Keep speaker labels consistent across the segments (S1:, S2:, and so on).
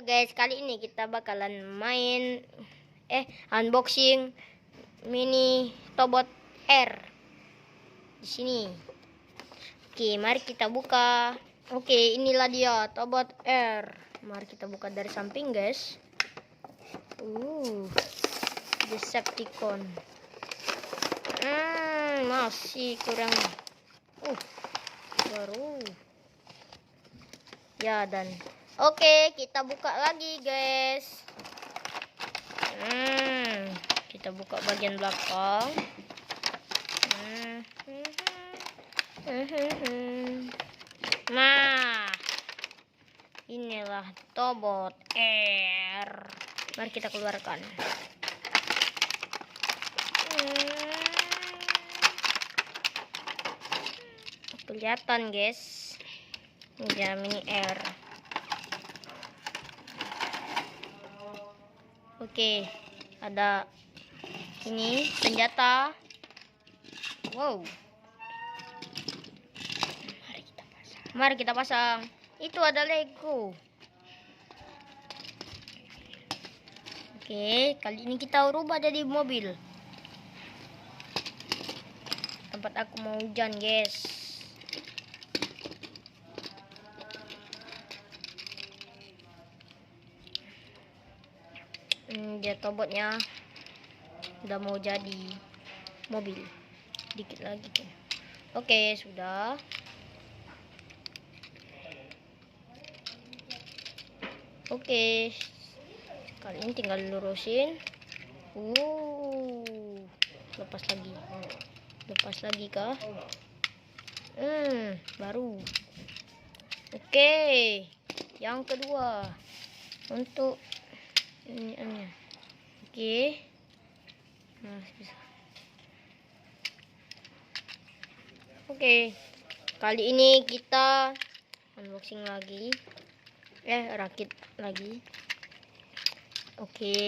S1: So guys, kali ini kita bakalan main unboxing mini Tobot R di sini. Oke, mari kita buka. Oke, inilah dia Tobot R. Mari kita buka dari samping, guys. Decepticon. Masih kurang. Baru. Ya, dan oke, kita buka lagi, guys. Kita buka bagian belakang. Nah, inilah Tobot R. Mari kita keluarkan. Kelihatan, guys. Ini mini R. Oke, ada ini senjata. Wow. Mari kita pasang. Itu ada Lego. Oke, kali ini kita rubah jadi mobil. Tempat aku mau hujan, guys. Dia Tobotnya udah mau jadi mobil. Dikit lagi tuh. Oke, sudah. Oke, kali ini tinggal lurusin. Lepas lagi kah? Baru. Oke, yang kedua untuk ini. Oke. Nah, bisa. Oke, kali ini kita unboxing lagi. Rakit lagi. Oke.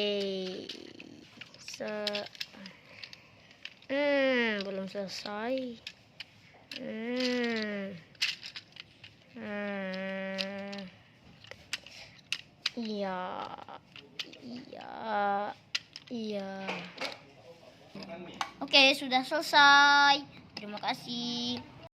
S1: Belum selesai. Iya. Oke, sudah selesai. Terima kasih.